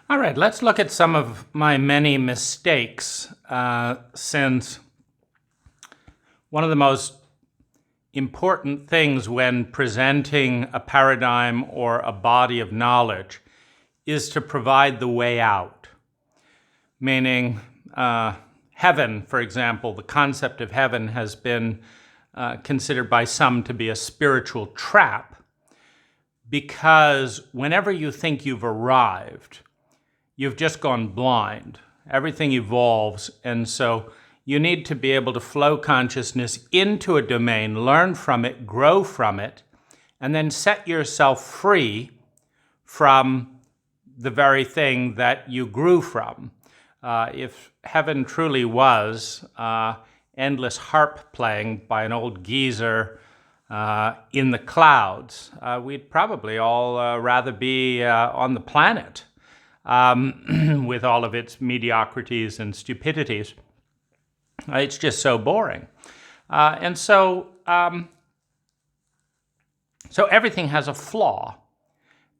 All right, let's look at some of my many mistakes, since one of the most important things when presenting a paradigm or a body of knowledge is to provide the way out. Meaning, heaven, for example, the concept of heaven has been considered by some to be a spiritual trap, because whenever you think you've arrived, you've just gone blind. Everything evolves, and so you need to be able to flow consciousness into a domain, learn from it, grow from it, and then set yourself free from the very thing that you grew from. If heaven truly was endless harp playing by an old geezer in the clouds, we'd probably all rather be on the planet with all of its mediocrities and stupidities. It's just so boring. And so everything has a flaw,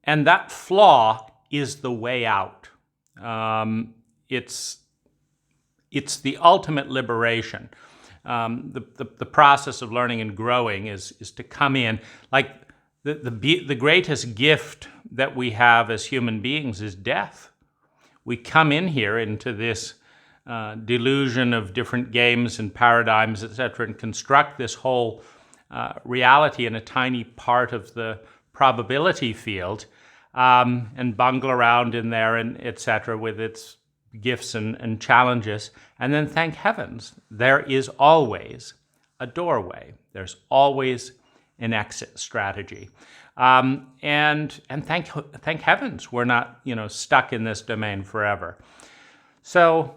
and that flaw is the way out. It's the ultimate liberation. The process of learning and growing is to come in. Like the greatest gift that we have as human beings is death. We come in here into this delusion of different games and paradigms, etc., and construct this whole reality in a tiny part of the probability field, and bungle around in there, and etc., with its gifts and challenges. And then thank heavens, there is always a doorway. There's always an exit strategy. And thank heavens we're not, stuck in this domain forever. So,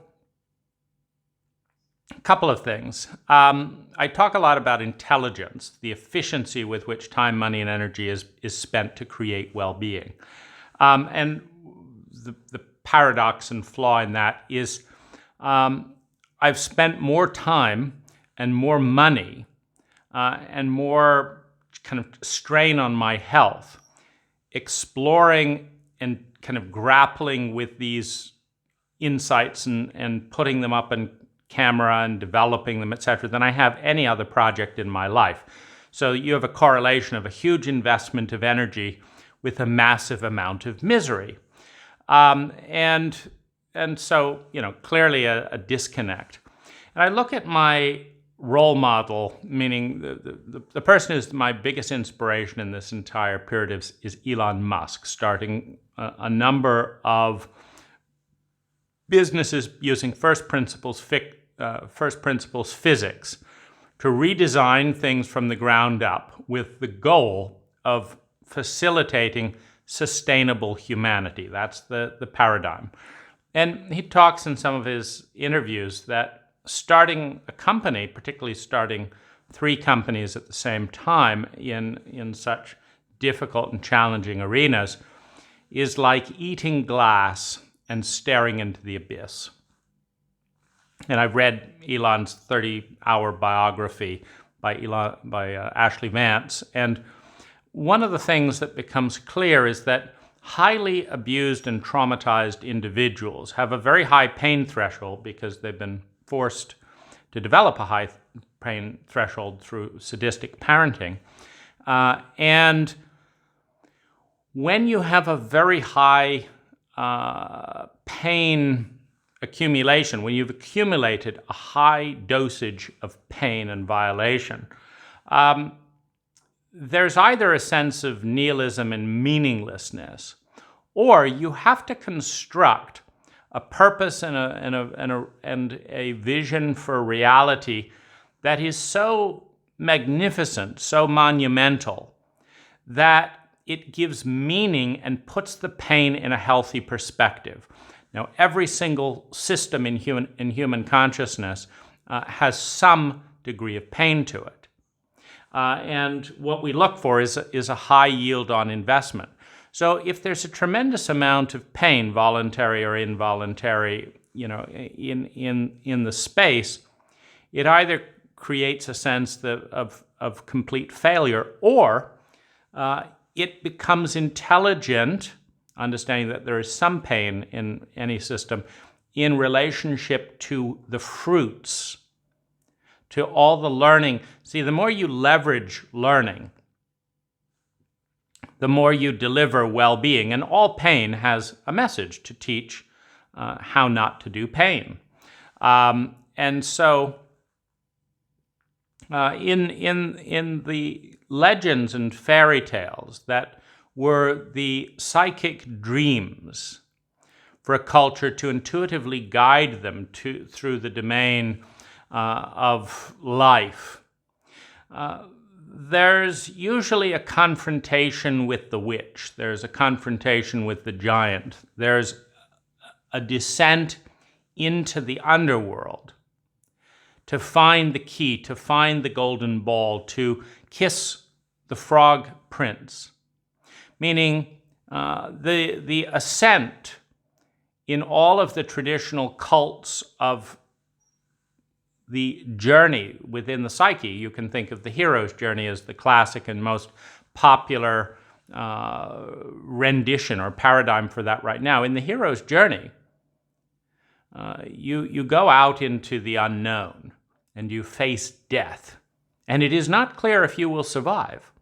a couple of things. I talk a lot about intelligence, the efficiency with which time, money, and energy is spent to create well-being. And the paradox and flaw in that is I've spent more time and more money and more kind of strain on my health exploring and kind of grappling with these insights and putting them up in camera and developing them, etc., than I have any other project in my life. So you have a correlation of a huge investment of energy with a massive amount of misery. And so, clearly a disconnect. And I look at my role model, meaning the person who's my biggest inspiration in this entire period is Elon Musk, starting a number of businesses using first principles physics to redesign things from the ground up with the goal of facilitating sustainable humanity. That's the paradigm. And he talks in some of his interviews that starting a company, particularly starting 3 companies at the same time in such difficult and challenging arenas, is like eating glass and staring into the abyss. And I've read Elon's 30-hour biography by Ashley Vance, and one of the things that becomes clear is that highly abused and traumatized individuals have a very high pain threshold because they've been forced to develop a high pain threshold through sadistic parenting. And when you have a very high pain accumulation, when you've accumulated a high dosage of pain and violation, there's either a sense of nihilism and meaninglessness, or you have to construct a purpose and a vision for reality that is so magnificent, so monumental, that it gives meaning and puts the pain in a healthy perspective. Now, every single system in human consciousness has some degree of pain to it. And what we look for is a high yield on investment. So if there's a tremendous amount of pain, voluntary or involuntary, in the space, it either creates a sense of complete failure, or it becomes intelligent, understanding that there is some pain in any system in relationship to the fruits, to all the learning. See, the more you leverage learning, the more you deliver well-being. And all pain has a message to teach how not to do pain. And so in the legends and fairy tales that were the psychic dreams for a culture to intuitively guide them through the domain of life, there's usually a confrontation with the witch. There's a confrontation with the giant. There's a descent into the underworld to find the key, to find the golden ball, to kiss the frog prince. Meaning the ascent in all of the traditional cults of the journey within the psyche. You can think of the hero's journey as the classic and most popular rendition or paradigm for that right now. In the hero's journey, you go out into the unknown and you face death. And it is not clear if you will survive.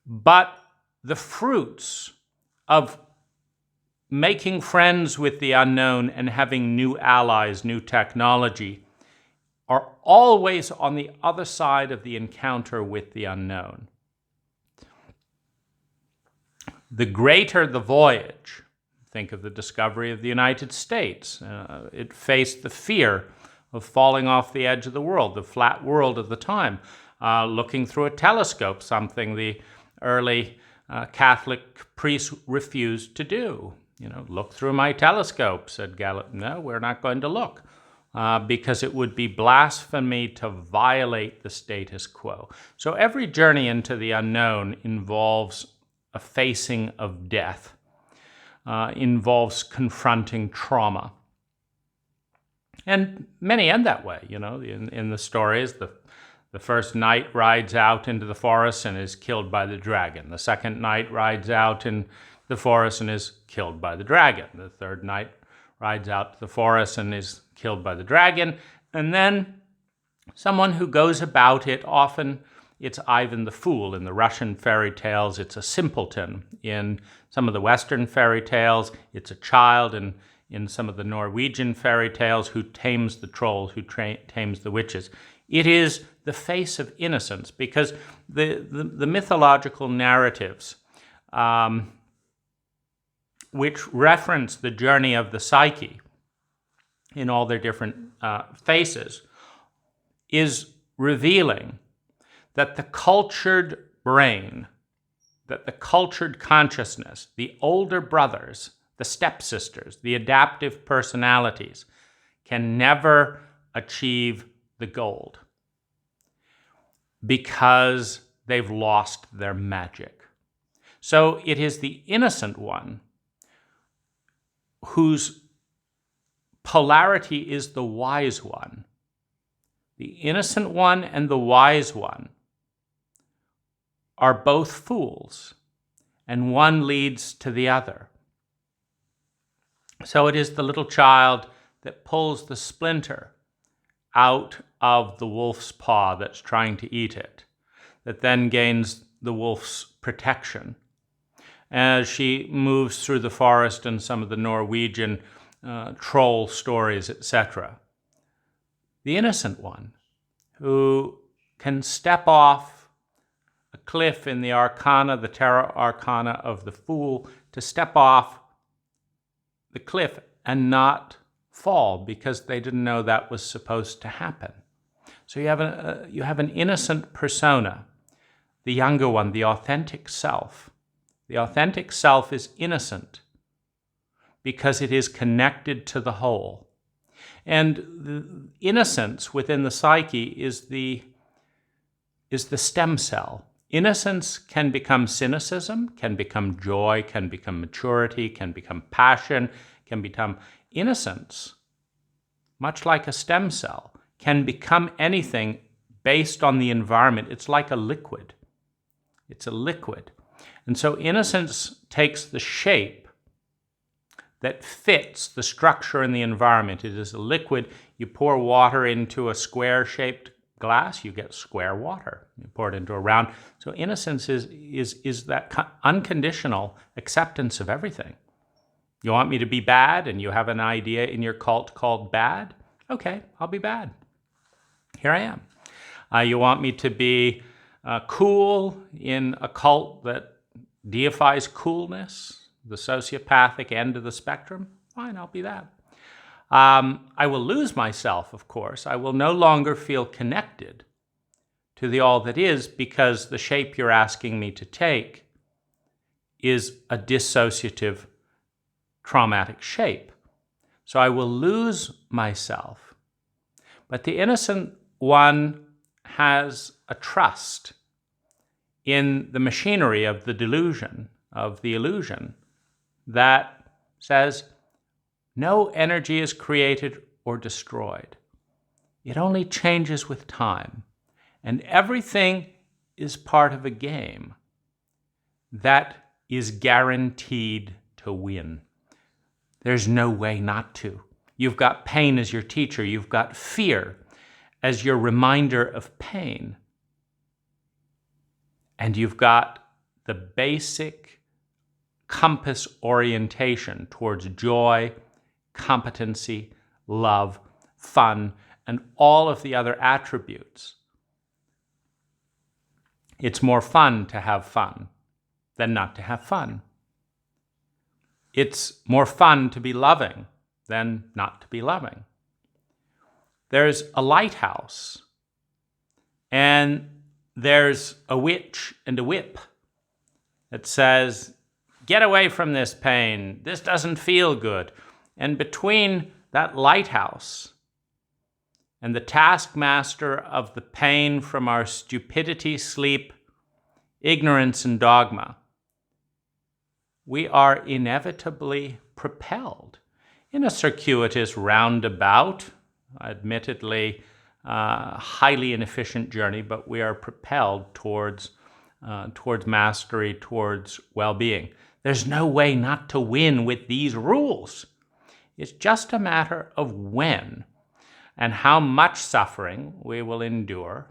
But the fruits of making friends with the unknown and having new allies, new technology, are always on the other side of the encounter with the unknown. The greater the voyage, think of the discovery of the United States. It faced the fear of falling off the edge of the world, the flat world of the time, looking through a telescope, something the early Catholic priests refused to do. Look through my telescope, said Galileo. No, we're not going to look. Because it would be blasphemy to violate the status quo. So every journey into the unknown involves a facing of death, involves confronting trauma. And many end that way, in the stories. The first knight rides out into the forest and is killed by the dragon. The second knight rides out in the forest and is killed by the dragon. The third knight rides out to the forest and is killed by the dragon. And then someone who goes about it, often it's Ivan the Fool. In the Russian fairy tales, it's a simpleton. In some of the Western fairy tales, it's a child. And in some of the Norwegian fairy tales, who tames the trolls, who tames the witches. It is the face of innocence, because the mythological narratives which reference the journey of the psyche in all their different faces, is revealing that the cultured brain, that the cultured consciousness, the older brothers, the stepsisters, the adaptive personalities, can never achieve the gold because they've lost their magic. So it is the innocent one whose polarity is the wise one. The innocent one and the wise one are both fools, and one leads to the other. So it is the little child that pulls the splinter out of the wolf's paw that's trying to eat it, that then gains the wolf's protection as she moves through the forest and some of the Norwegian troll stories, etc. The innocent one, who can step off a cliff in the arcana, the tarot arcana of the Fool, to step off the cliff and not fall because they didn't know that was supposed to happen. So you have an innocent persona, the younger one, the authentic self. The authentic self is innocent because it is connected to the whole. And the innocence within the psyche is the stem cell. Innocence can become cynicism, can become joy, can become maturity, can become passion, can become innocence, much like a stem cell, can become anything based on the environment. It's like a liquid. It's a liquid. And so innocence takes the shape that fits the structure and the environment. It is a liquid. You pour water into a square-shaped glass, you get square water. You pour it into a round. So innocence is that unconditional acceptance of everything. You want me to be bad, and you have an idea in your cult called bad? Okay, I'll be bad. Here I am. You want me to be cool in a cult that deifies coolness, the sociopathic end of the spectrum? Fine, I'll be that. I will lose myself, of course. I will no longer feel connected to the all that is, because the shape you're asking me to take is a dissociative, traumatic shape. So I will lose myself. But the innocent one has a trust in the machinery of the delusion, of the illusion, that says no energy is created or destroyed. It only changes with time. And everything is part of a game that is guaranteed to win. There's no way not to. You've got pain as your teacher. You've got fear as your reminder of pain. And you've got the basic compass orientation towards joy, competency, love, fun, and all of the other attributes. It's more fun to have fun than not to have fun. It's more fun to be loving than not to be loving. There's a lighthouse, and there's a witch and a whip that says, get away from this pain. This doesn't feel good. And between that lighthouse and the taskmaster of the pain from our stupidity, sleep, ignorance, and dogma, we are inevitably propelled in a circuitous roundabout, admittedly highly inefficient journey, but we are propelled towards mastery, towards well-being. There's no way not to win with these rules. It's just a matter of when and how much suffering we will endure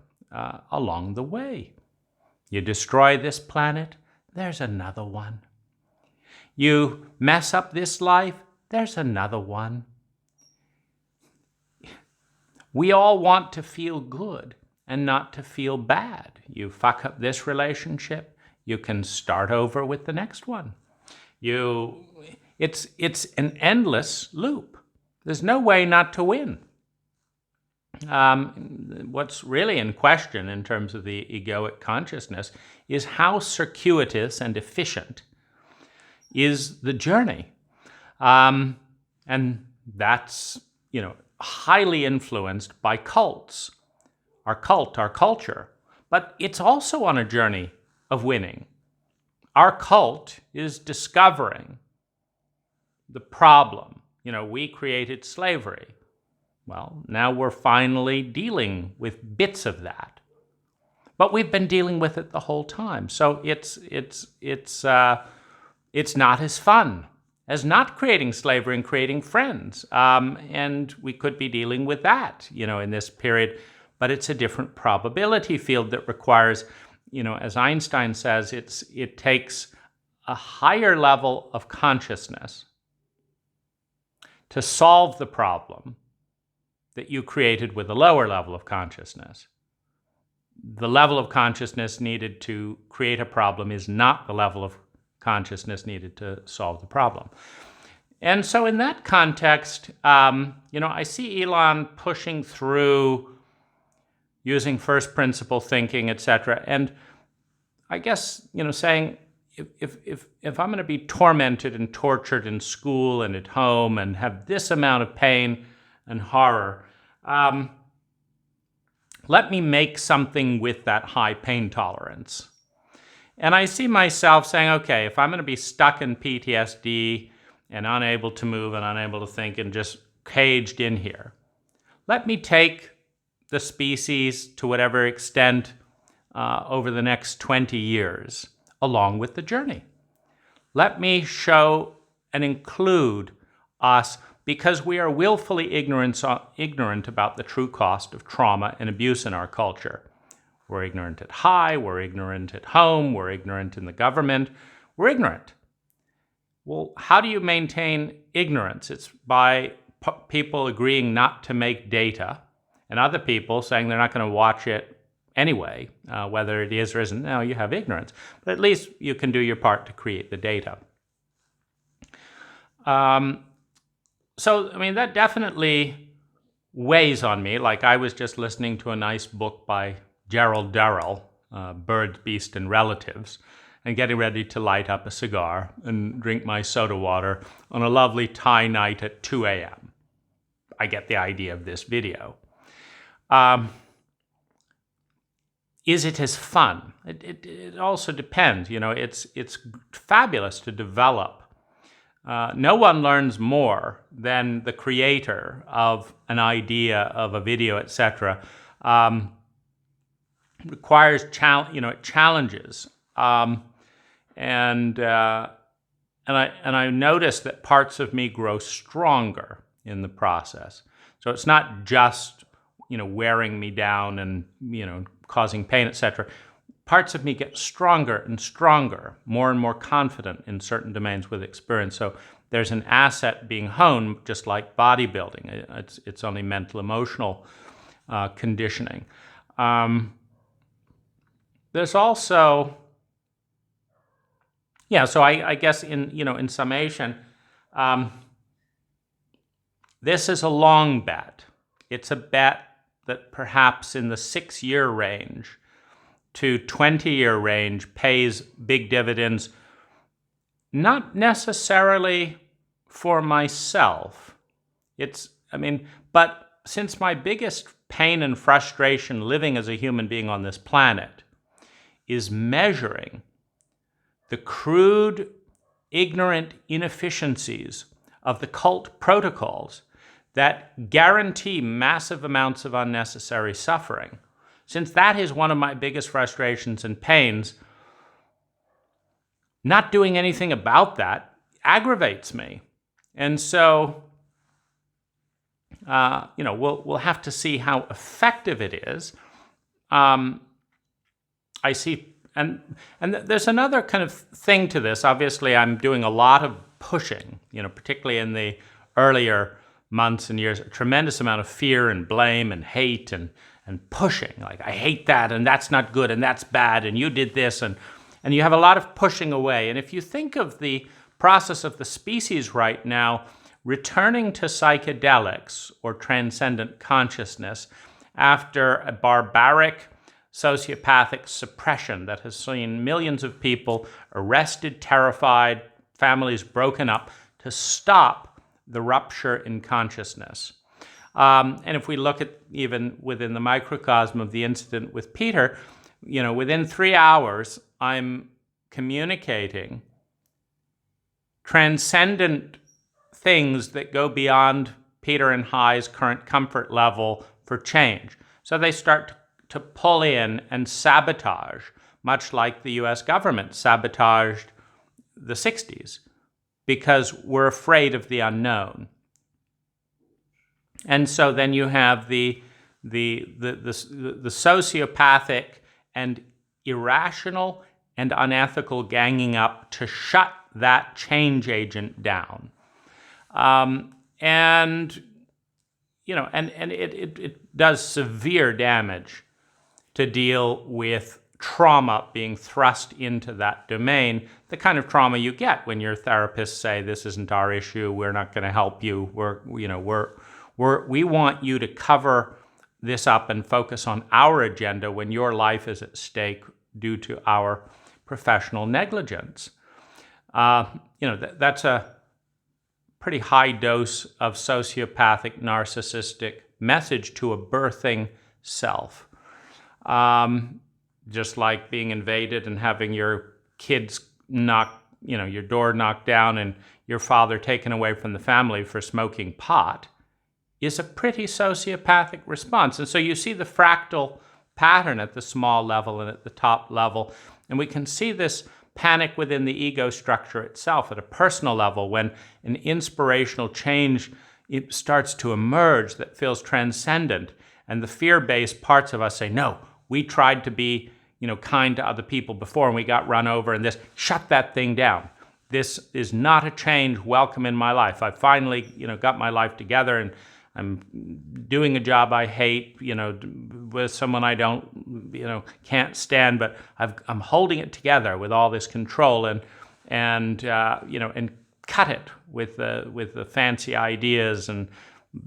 along the way. You destroy this planet, there's another one. You mess up this life, there's another one. We all want to feel good and not to feel bad. You fuck up this relationship, you can start over with the next one. It's an endless loop. There's no way not to win. What's really in question in terms of the egoic consciousness is how circuitous and efficient is the journey. And that's, highly influenced by cults, our culture. But it's also on a journey of winning. Our cult is discovering the problem. We created slavery. Well, now we're finally dealing with bits of that. But we've been dealing with it the whole time. So it's not as fun as not creating slavery and creating friends. And we could be dealing with that, in this period. But it's a different probability field that requires, as Einstein says, it takes a higher level of consciousness to solve the problem that you created with a lower level of consciousness. The level of consciousness needed to create a problem is not the level of consciousness needed to solve the problem. And so in that context, I see Elon pushing through using first principle thinking, etc. And I guess, saying, if I'm going to be tormented and tortured in school and at home and have this amount of pain and horror, let me make something with that high pain tolerance. And I see myself saying, okay, if I'm going to be stuck in PTSD and unable to move and unable to think and just caged in here, let me take the species to whatever extent over the next 20 years along with the journey. Let me show and include us, because we are willfully ignorant about the true cost of trauma and abuse in our culture. We're ignorant at high, we're ignorant at home, we're ignorant in the government, we're ignorant. Well, how do you maintain ignorance? It's by people agreeing not to make data, and other people saying they're not going to watch it anyway, whether it is or isn't. Now you have ignorance, but at least you can do your part to create the data. So, I mean, that definitely weighs on me. Like, I was just listening to a nice book by Gerald Durrell, Birds, Beast, and Relatives, and getting ready to light up a cigar and drink my soda water on a lovely Thai night at 2 a.m. I get the idea of this video. Is it as fun? It also depends. You know, it's fabulous to develop. No one learns more than the creator of an idea, of a video, etc. Requires challenges, and I notice that parts of me grow stronger in the process. So it's not just wearing me down and causing pain, etc. Parts of me get stronger and stronger, more and more confident in certain domains with experience. So there's an asset being honed, just like bodybuilding. It's only mental, emotional conditioning. There's also, so I guess in summation, this is a long bet. It's a bet that perhaps in the 6-year range to 20-year range pays big dividends, not necessarily for myself. But since my biggest pain and frustration living as a human being on this planet is measuring the crude, ignorant inefficiencies of the cult protocols that guarantee massive amounts of unnecessary suffering, since that is one of my biggest frustrations and pains, not doing anything about that aggravates me. And so, we'll have to see how effective it is. I see, and there's another kind of thing to this. Obviously, I'm doing a lot of pushing, particularly in the earlier months and years, a tremendous amount of fear and blame and hate and pushing, like, I hate that, and that's not good, and that's bad, and you did this, and you have a lot of pushing away. And if you think of the process of the species right now, returning to psychedelics or transcendent consciousness after a barbaric sociopathic suppression that has seen millions of people arrested, terrified, families broken up, to stop the rupture in consciousness. And if we look at even within the microcosm of the incident with Peter, within 3 hours, I'm communicating transcendent things that go beyond Peter and High's current comfort level for change. So they start to pull in and sabotage, much like the US government sabotaged the 60s, because we're afraid of the unknown. And so then you have the sociopathic and irrational and unethical ganging up to shut that change agent down. And it does severe damage to deal with trauma being thrust into that domain, the kind of trauma you get when your therapists say, this isn't our issue, we're not going to help you, we want you to cover this up and focus on our agenda when your life is at stake due to our professional negligence. That's a pretty high dose of sociopathic, narcissistic message to a birthing self. Just like being invaded and having your kids your door knocked down and your father taken away from the family for smoking pot is a pretty sociopathic response. And so you see the fractal pattern at the small level and at the top level. And we can see this panic within the ego structure itself at a personal level when an inspirational change it starts to emerge that feels transcendent, and the fear-based parts of us say, no, we tried to be kind to other people before and we got run over, and shut that thing down. This is not a change welcome in my life. I finally got my life together, and I'm doing a job I hate, with someone I can't stand, but I'm holding it together with all this control and cut it with the fancy ideas and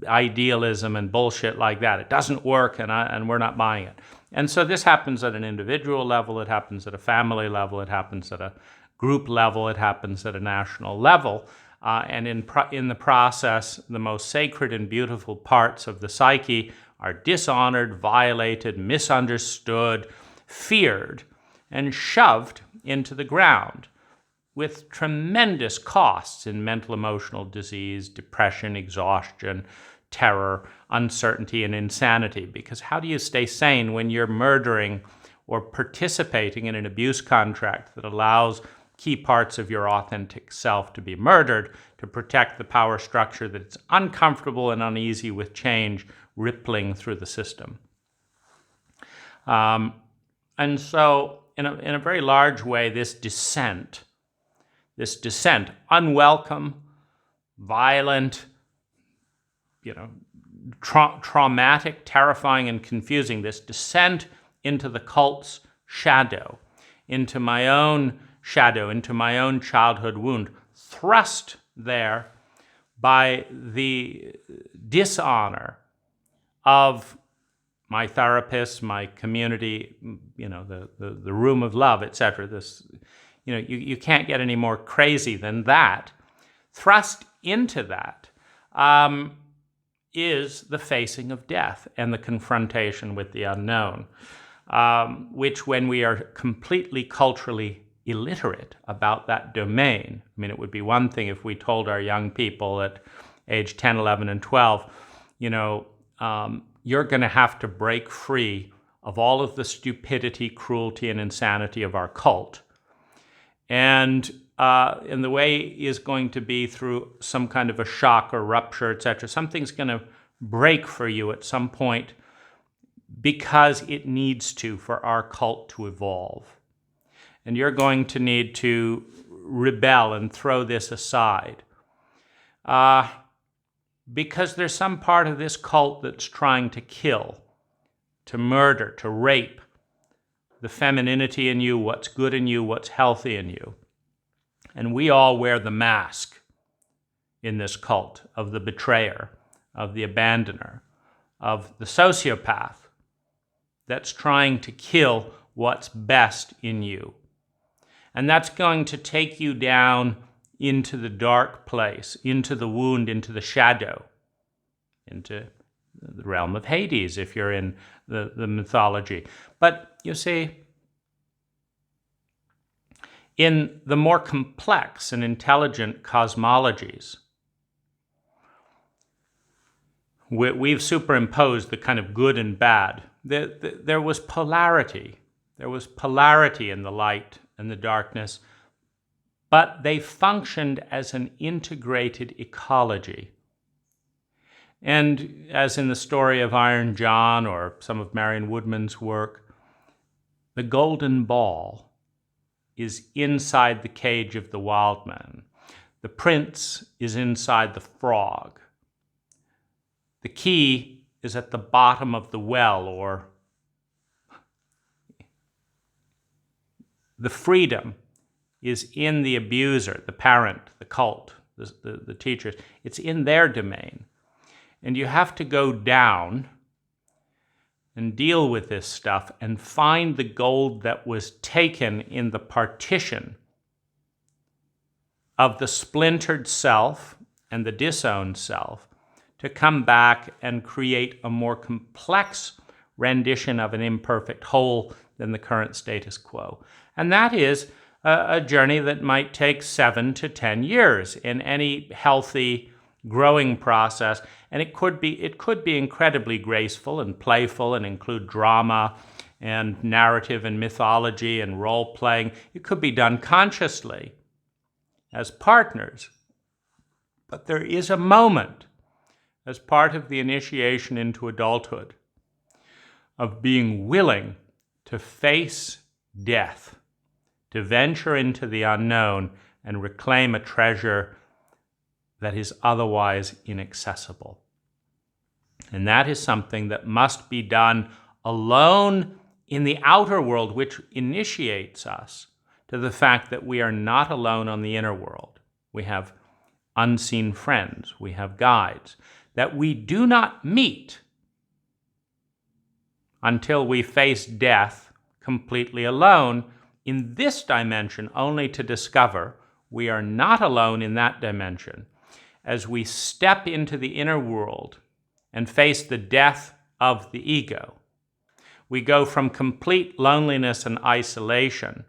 idealism and bullshit like that. It doesn't work, and we're not buying it. And so this happens at an individual level, it happens at a family level, it happens at a group level, it happens at a national level. And in the process, the most sacred and beautiful parts of the psyche are dishonored, violated, misunderstood, feared, and shoved into the ground with tremendous costs in mental emotional disease, depression, exhaustion, terror, uncertainty, and insanity. Because how do you stay sane when you're murdering or participating in an abuse contract that allows key parts of your authentic self to be murdered to protect the power structure that's uncomfortable and uneasy with change rippling through the system? And so in a very large way, this descent, unwelcome, violent, traumatic, terrifying, and confusing, this descent into the cult's shadow, into my own shadow, into my own childhood wound, thrust there by the dishonor of my therapist, my community, the room of love, etc. You can't get any more crazy than that. Thrust into that is the facing of death and the confrontation with the unknown, which, when we are completely culturally illiterate about that domain, it would be one thing if we told our young people at age 10, 11, and 12, you're going to have to break free of all of the stupidity, cruelty, and insanity of our cult. And the way is going to be through some kind of a shock or rupture, etc. Something's going to break for you at some point because it needs to for our cult to evolve. And you're going to need to rebel and throw this aside. Because there's some part of this cult that's trying to kill, to murder, to rape the femininity in you, what's good in you, what's healthy in you. And we all wear the mask in this cult of the betrayer, of the abandoner, of the sociopath that's trying to kill what's best in you. And that's going to take you down into the dark place, into the wound, into the shadow, into the realm of Hades, if you're in the mythology. But you see, in the more complex and intelligent cosmologies, we've superimposed the kind of good and bad. There was polarity. There was polarity in the light and the darkness, but they functioned as an integrated ecology. And as in the story of Iron John or some of Marion Woodman's work, the golden ball is inside the cage of the wild man. The prince is inside the frog. The key is at the bottom of the well, or the freedom is in the abuser, the parent, the cult, the teachers. It's in their domain. And you have to go down and deal with this stuff and find the gold that was taken in the partition of the splintered self and the disowned self to come back and create a more complex rendition of an imperfect whole than the current status quo. And that is a journey that might take 7 to 10 years in any healthy growing process, and it could be incredibly graceful and playful and include drama and narrative and mythology and role-playing. It could be done consciously as partners. But there is a moment as part of the initiation into adulthood of being willing to face death, to venture into the unknown and reclaim a treasure that is otherwise inaccessible. And that is something that must be done alone in the outer world, which initiates us to the fact that we are not alone on the inner world. We have unseen friends, we have guides, that we do not meet until we face death completely alone in this dimension, only to discover we are not alone in that dimension. As we step into the inner world and face the death of the ego, we go from complete loneliness and isolation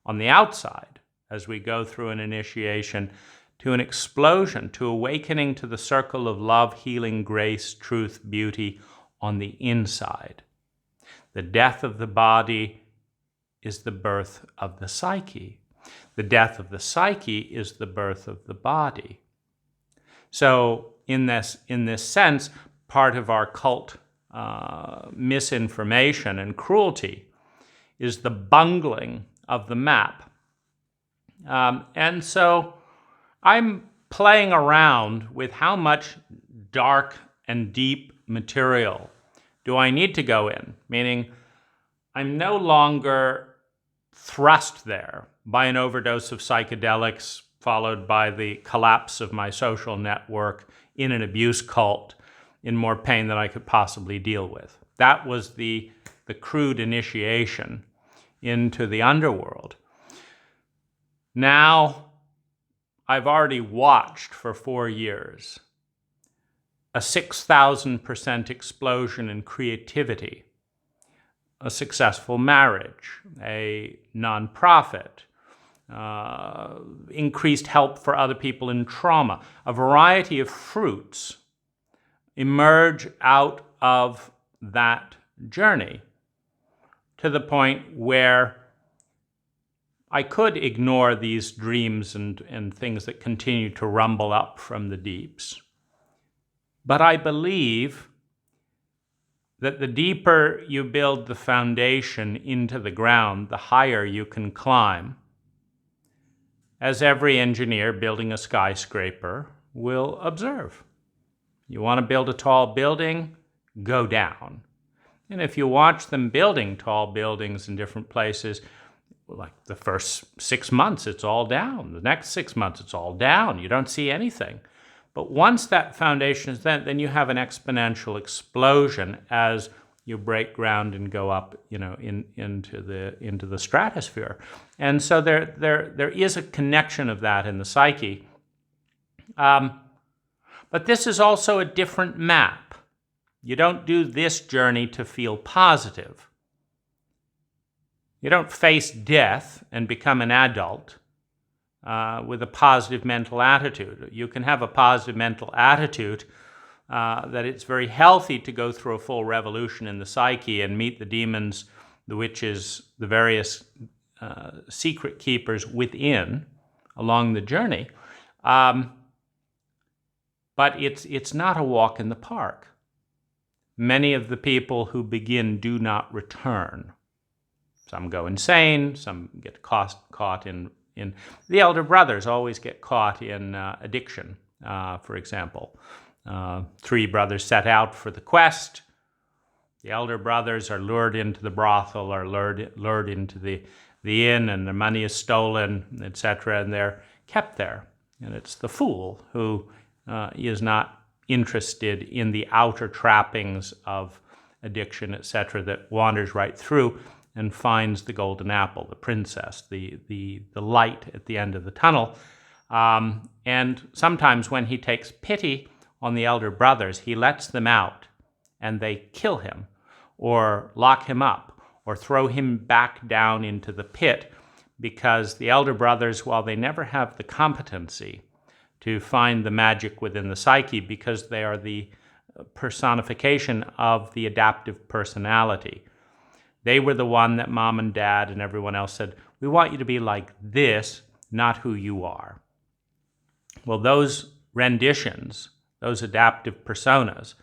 on the outside, as we go through an initiation, to an explosion, to awakening to the circle of love, healing, grace, truth, beauty on the inside. The death of the body is the birth of the psyche. The death of the psyche is the birth of the body. So in this sense, part of our cult misinformation and cruelty is the bungling of the map. And so I'm playing around with how much dark and deep material do I need to go in, meaning I'm no longer thrust there by an overdose of psychedelics followed by the collapse of my social network in an abuse cult in more pain than I could possibly deal with. That was the crude initiation into the underworld. Now, I've already watched for 4 years a 6,000% explosion in creativity, a successful marriage, a nonprofit, increased help for other people in trauma. A variety of fruits emerge out of that journey to the point where I could ignore these dreams and things that continue to rumble up from the deeps. But I believe that the deeper you build the foundation into the ground, the higher you can climb. As every engineer building a skyscraper will observe. You want to build a tall building? Go down. And if you watch them building tall buildings in different places, like the first 6 months, it's all down. The next 6 months, it's all down. You don't see anything. But once that foundation is then you have an exponential explosion as you break ground and go up, into the stratosphere. And so there is a connection of that in the psyche. But this is also a different map. You don't do this journey to feel positive. You don't face death and become an adult with a positive mental attitude. You can have a positive mental attitude that it's very healthy to go through a full revolution in the psyche and meet the demons, the witches, the various secret keepers within along the journey. But it's not a walk in the park. Many of the people who begin do not return. Some go insane, some get caught in the elder brothers always get caught in addiction, for example. 3 brothers set out for the quest. The elder brothers are lured into the brothel, or lured into the inn, and their money is stolen, etc., and they're kept there. And it's the fool who is not interested in the outer trappings of addiction, etc., that wanders right through and finds the golden apple, the princess, the light at the end of the tunnel. And sometimes when he takes pity on the elder brothers, he lets them out and they kill him or lock him up or throw him back down into the pit, because the elder brothers, while they never have the competency to find the magic within the psyche, because they are the personification of the adaptive personality, They were the one that mom and dad and everyone else said, we want you to be like this, not who you are. Well, those renditions, those adaptive personas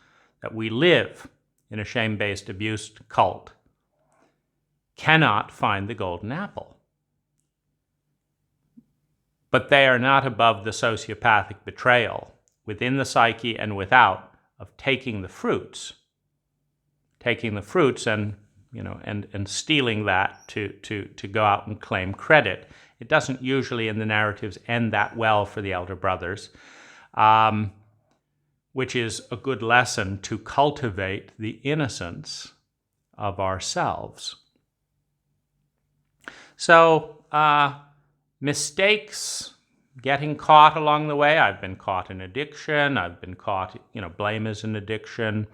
that we live in a shame-based abuse cult cannot find the golden apple. But they are not above the sociopathic betrayal within the psyche and without of taking the fruits and and stealing that to go out and claim credit. It doesn't usually in the narratives end that well for the elder brothers, which is a good lesson to cultivate the innocence of ourselves. So, mistakes, getting caught along the way. I've been caught in addiction. I've been caught, blame is an addiction.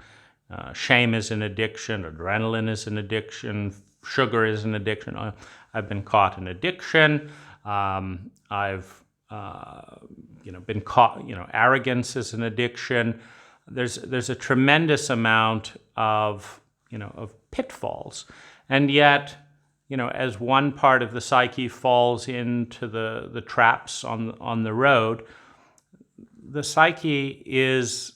Shame is an addiction. Adrenaline is an addiction. Sugar is an addiction. I've been caught in addiction. I've been caught. Arrogance is an addiction. There's a tremendous amount of pitfalls, and yet as one part of the psyche falls into the traps on the road, the psyche is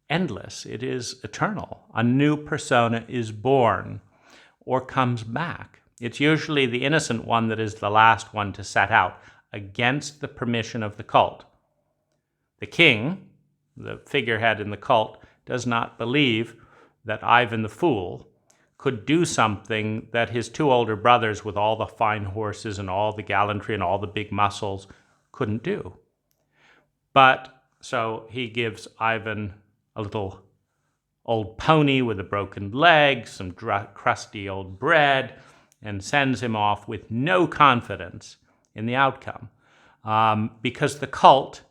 endless. It is eternal. A new persona is born or comes back. It's usually the innocent one that is the last one to set out against the permission of the cult. The king, the figurehead in the cult, does not believe that Ivan the Fool could do something that his two older brothers with all the fine horses and all the gallantry and all the big muscles couldn't do. But so he gives Ivan a little old pony with a broken leg, some crusty old bread, and sends him off with no confidence in the outcome. Because the cult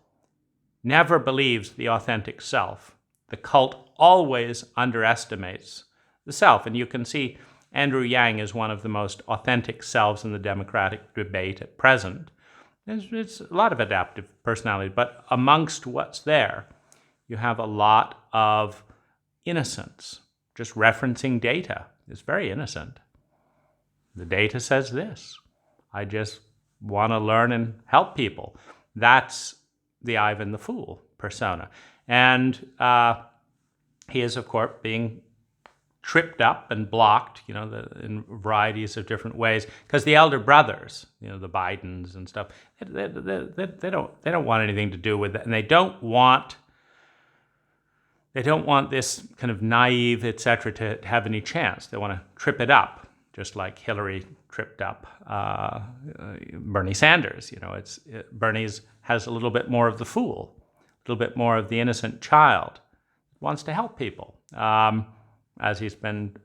never believes the authentic self. The cult always underestimates the self. And you can see Andrew Yang is one of the most authentic selves in the democratic debate at present. It's a lot of adaptive personality, but amongst what's there, you have a lot of innocence. Just referencing data is very innocent. The data says this. I just want to learn and help people. That's the Ivan the Fool persona. And he is, of course, being tripped up and blocked, in varieties of different ways, because the elder brothers, the Bidens and stuff, they don't want anything to do with it, and they don't want this kind of naive, etc., to have any chance. They want to trip it up, just like Hillary tripped up Bernie Sanders. Bernie's has a little bit more of the fool, a little bit more of the innocent child, wants to help people, as he's been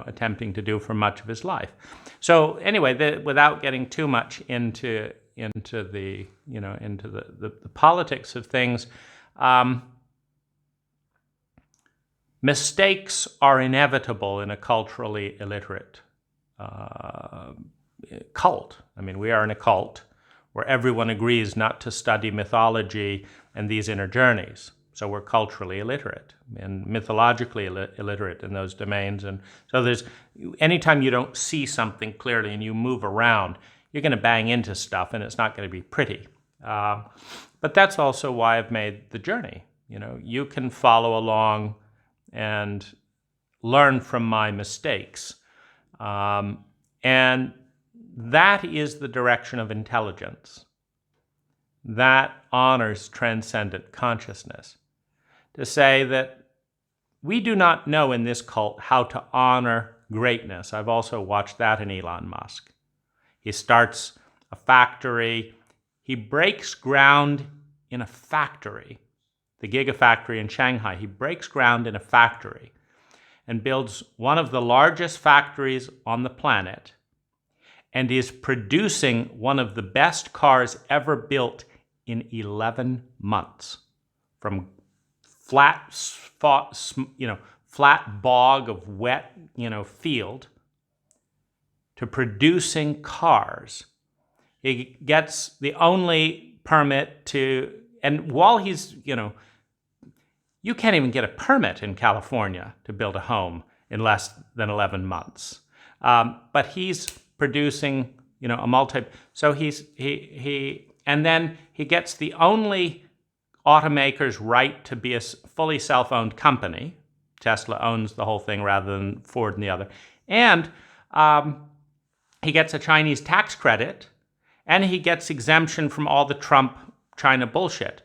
attempting to do for much of his life. So anyway, without getting too much into the politics of things, mistakes are inevitable in a culturally illiterate cult. I mean, we are in a cult where everyone agrees not to study mythology and these inner journeys. So we're culturally illiterate and mythologically illiterate in those domains. And so anytime you don't see something clearly and you move around, you're going to bang into stuff and it's not going to be pretty. But that's also why I've made the journey. You can follow along and learn from my mistakes. And that is the direction of intelligence. That honors transcendent consciousness. To say that we do not know in this cult how to honor greatness. I've also watched that in Elon Musk. He starts a factory. He breaks ground in a factory, the Gigafactory in Shanghai. He breaks ground in a factory and builds one of the largest factories on the planet and is producing one of the best cars ever built in 11 months. From flat bog of wet, field to producing cars. He gets the only permit to, and while he's, you can't even get a permit in California to build a home in less than 11 months. But he's producing, a multi. So and then he gets the only automaker's right to be a fully self-owned company. Tesla owns the whole thing rather than Ford and the other. And he gets a Chinese tax credit, and he gets exemption from all the Trump China bullshit.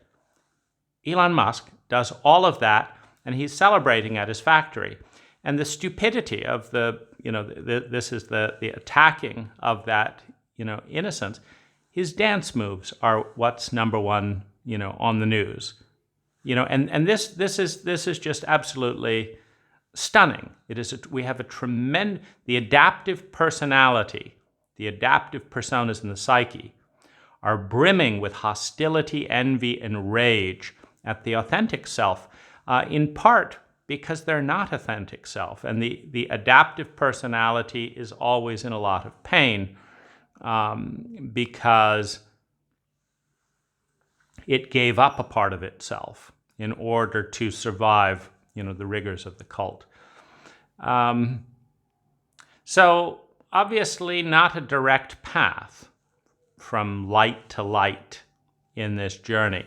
Elon Musk does all of that, and he's celebrating at his factory. And the stupidity of this is the attacking of that, innocence. His dance moves are what's number one, on the news. And this is just absolutely stunning. We have the adaptive personality, the adaptive personas in the psyche are brimming with hostility, envy, and rage at the authentic self, in part because they're not authentic self. And the adaptive personality is always in a lot of pain because it gave up a part of itself in order to survive, the rigors of the cult. So obviously not a direct path from light to light in this journey,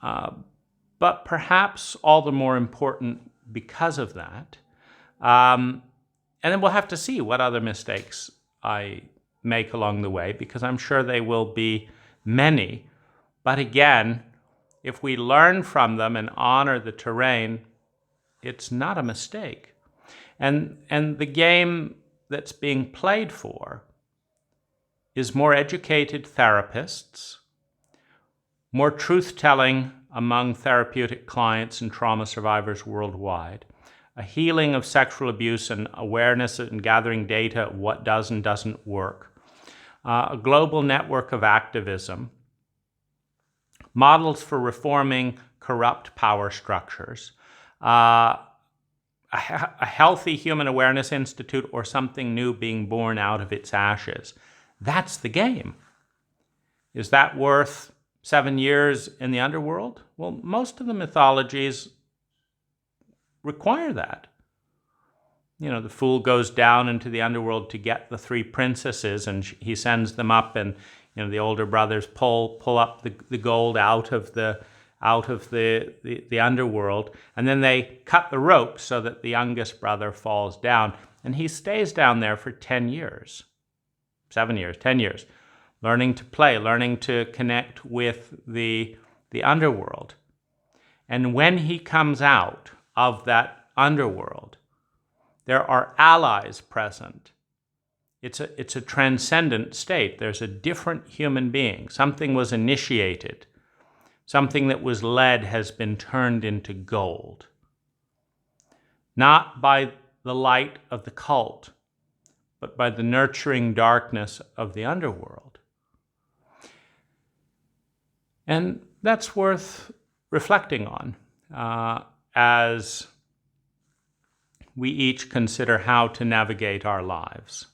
but perhaps all the more important because of that. And then we'll have to see what other mistakes I make along the way, because I'm sure they will be many. But again, if we learn from them and honor the terrain, it's not a mistake. And the game that's being played for is more educated therapists, more truth-telling among therapeutic clients and trauma survivors worldwide, a healing of sexual abuse and awareness and gathering data of what does and doesn't work, a global network of activism, models for reforming corrupt power structures, a healthy human awareness institute, or something new being born out of its ashes. That's the game. Is that worth 7 years in the underworld? Well, most of the mythologies require that. The fool goes down into the underworld to get the 3 princesses, and he sends them up, and the older brothers pull up the gold out of the underworld, and then they cut the rope so that the youngest brother falls down, and he stays down there for 10 years, 7 years, 10 years, learning to play, learning to connect with the underworld. And when he comes out of that underworld, there are allies present. It's a transcendent state. There's a different human being. Something was initiated. Something that was lead has been turned into gold. Not by the light of the cult, but by the nurturing darkness of the underworld. And that's worth reflecting on as we each consider how to navigate our lives.